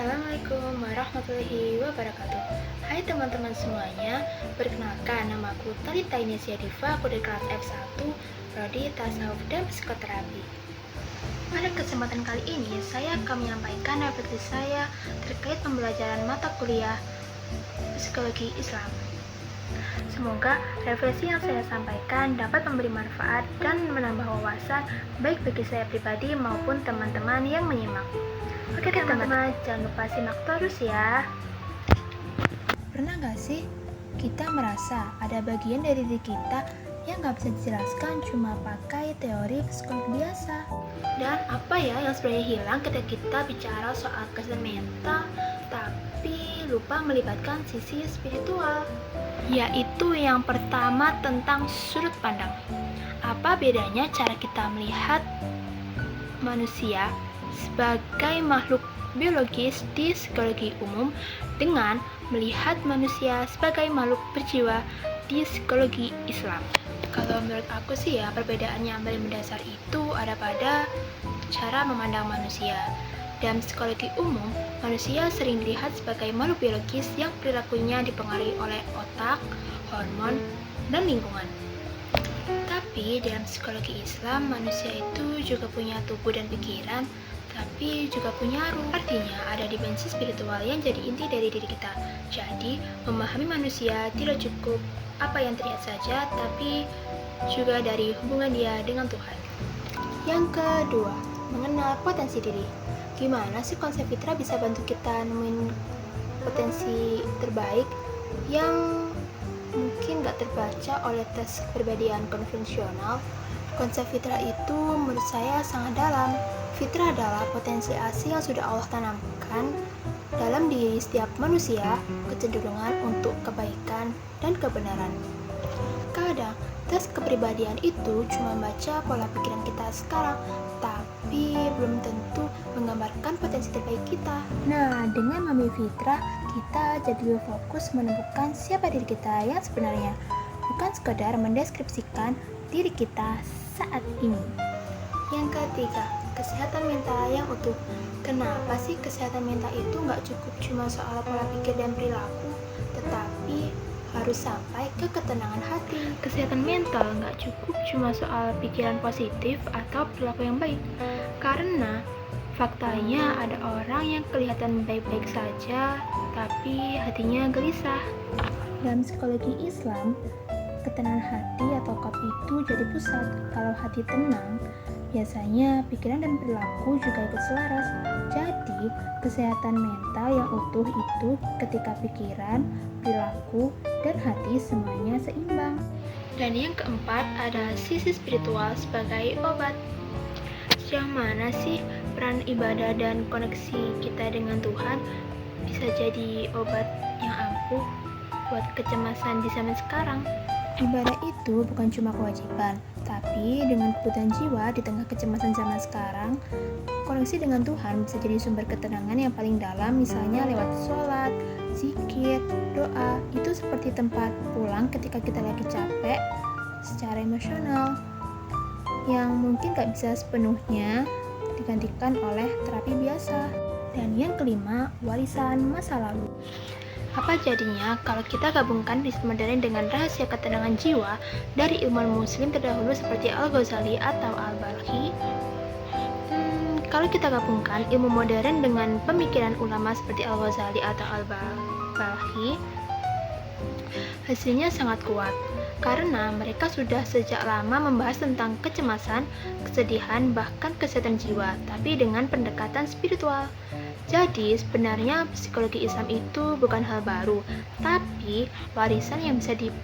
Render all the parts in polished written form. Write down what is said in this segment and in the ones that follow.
Assalamualaikum warahmatullahi wabarakatuh. Hai teman-teman semuanya, perkenalkan namaku Talita Inesia Diva, aku dari kelas F1 Prodi Tasawuf dan Psikoterapi. Pada kesempatan kali ini, saya akan menyampaikan refleksi saya terkait pembelajaran mata kuliah Psikologi Islam. Semoga refleksi yang saya sampaikan dapat memberi manfaat dan menambah wawasan baik bagi saya pribadi maupun teman-teman yang menyimak. Oke teman-teman, jangan lupa simak terus ya. Pernah gak sih kita merasa ada bagian dari diri kita yang gak bisa dijelaskan cuma pakai teori psikologi biasa? Dan apa ya yang sebenarnya hilang ketika kita bicara soal kesehatan mental tapi lupa melibatkan sisi spiritual? Yaitu yang pertama tentang sudut pandang. Apa bedanya cara kita melihat manusia sebagai makhluk biologis di psikologi umum dengan melihat manusia sebagai makhluk berjiwa di psikologi Islam? Kalau menurut aku sih ya, perbedaan yang paling mendasar itu ada pada cara memandang manusia. Dalam psikologi umum, manusia sering dilihat sebagai makhluk biologis yang perilakunya dipengaruhi oleh otak, hormon, dan lingkungan. Tapi dalam psikologi Islam, manusia itu juga punya tubuh dan pikiran, tapi juga punya ruh. Artinya ada dimensi spiritual yang jadi inti dari diri kita. Jadi memahami manusia tidak cukup apa yang terlihat saja, tapi juga dari hubungan dia dengan Tuhan. Yang kedua, mengenal potensi diri. Gimana sih konsep fitrah bisa bantu kita nemuin potensi terbaik yang mungkin gak terbaca oleh tes kepribadian konvensional? Konsep fitrah itu menurut saya sangat dalam. Fitrah adalah potensi asli yang sudah Allah tanamkan dalam diri setiap manusia, kecenderungan untuk kebaikan dan kebenaran. Kadang, tes kepribadian itu cuma baca pola pikiran kita sekarang, tapi belum tentu menggambarkan potensi terbaik kita. Nah, dengan memahami fitrah, kita jadi lebih fokus menemukan siapa diri kita yang sebenarnya, bukan sekadar mendeskripsikan diri kita saat ini. Yang ketiga, kesehatan mental yang utuh. Kenapa sih kesehatan mental itu nggak cukup cuma soal pola pikir dan perilaku, tetapi harus sampai ke ketenangan hati? Kesehatan mental nggak cukup cuma soal pikiran positif atau perilaku yang baik, karena faktanya ada orang yang kelihatan baik-baik saja, tapi hatinya gelisah. Dalam psikologi Islam, ketenangan hati atau qalb itu jadi pusat. Kalau hati tenang, biasanya pikiran dan perilaku juga ikut selaras. Jadi, kesehatan mental yang utuh itu ketika pikiran, perilaku, dan hati semuanya seimbang. Dan yang keempat ada sisi spiritual sebagai obat. Yang mana sih peran ibadah dan koneksi kita dengan Tuhan bisa jadi obat yang ampuh buat kecemasan di zaman sekarang? Ibadah itu bukan cuma kewajiban, tapi dengan kebutuhan jiwa di tengah kecemasan zaman sekarang, koneksi dengan Tuhan bisa jadi sumber ketenangan yang paling dalam, misalnya lewat sholat, zikir, doa. Itu seperti tempat pulang ketika kita lagi capek secara emosional, yang mungkin gak bisa sepenuhnya digantikan oleh terapi biasa. Dan yang kelima, warisan masa lalu. Apa jadinya kalau kita gabungkan riset modern dengan rahasia ketenangan jiwa dari ilmuwan muslim terdahulu seperti Al-Ghazali atau Al-Balkhi? Kalau kita gabungkan ilmu modern dengan pemikiran ulama seperti Al-Ghazali atau Al-Balkhi, hasilnya sangat kuat, karena mereka sudah sejak lama membahas tentang kecemasan, kesedihan, bahkan kesehatan jiwa, tapi dengan pendekatan spiritual. Jadi sebenarnya psikologi Islam itu bukan hal baru, tapi warisan yang bisa dipadukan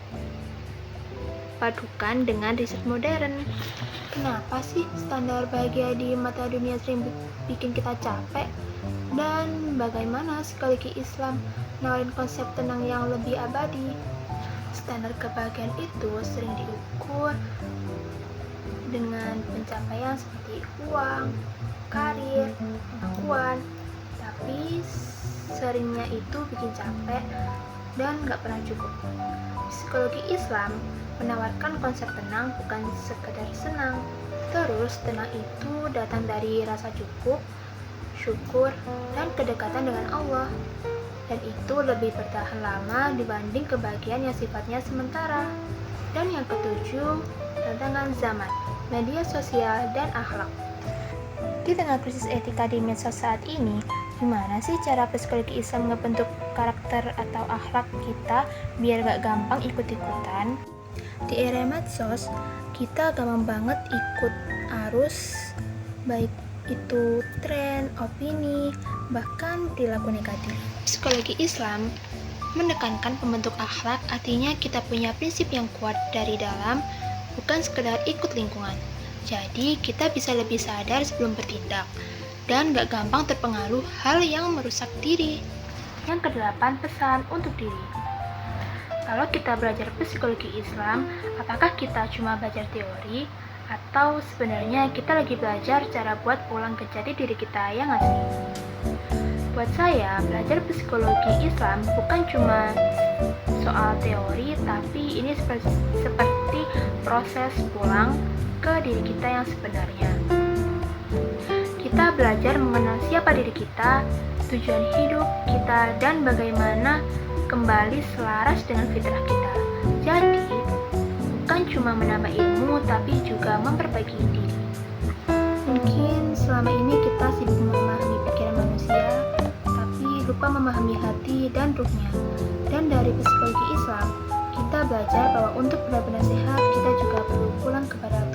dengan riset modern. Kenapa sih standar bahagia di mata dunia sering bikin kita capek? Dan bagaimana psikologi Islam nawarin konsep tenang yang lebih abadi? Standar kebahagiaan itu sering diukur dengan pencapaian seperti uang, karir, pengakuan, tapi seringnya itu bikin capek dan gak pernah cukup. Psikologi Islam menawarkan konsep tenang bukan sekedar senang. Terus tenang itu datang dari rasa cukup syukur, dan kedekatan dengan Allah. Dan itu lebih bertahan lama dibanding kebahagiaan yang sifatnya sementara. Dan yang ketujuh, tantangan zaman, media sosial, dan akhlak. Di tengah krisis etika di medsos saat ini, gimana sih cara psikologi Islam ngebentuk karakter atau akhlak kita biar gak gampang ikut-ikutan? Di era medsos, kita gampang banget ikut arus, baik itu tren, opini, bahkan perilaku negatif. Psikologi Islam menekankan pembentuk akhlak, artinya kita punya prinsip yang kuat dari dalam, bukan sekedar ikut lingkungan. Jadi kita bisa lebih sadar sebelum bertindak dan gak gampang terpengaruh hal yang merusak diri. Yang kedelapan, pesan untuk diri. Kalau kita belajar psikologi Islam, apakah kita cuma belajar teori atau sebenarnya kita lagi belajar cara buat pulang ke jati diri kita yang asli? Buat saya, belajar psikologi Islam bukan cuma soal teori, tapi ini seperti proses pulang ke diri kita yang sebenarnya. Kita belajar mengenal siapa diri kita, tujuan hidup kita, dan bagaimana kembali selaras dengan fitrah kita. Jadi, bukan cuma menambah ilmu, tapi juga memperbaiki diri. Mungkin selama ini kita sibuk memahami pikiran manusia, tapi lupa memahami hati dan ruhnya. Dan dari psikologi Islam, kita belajar bahwa untuk benar-benar sehat, kita juga perlu pulang kepada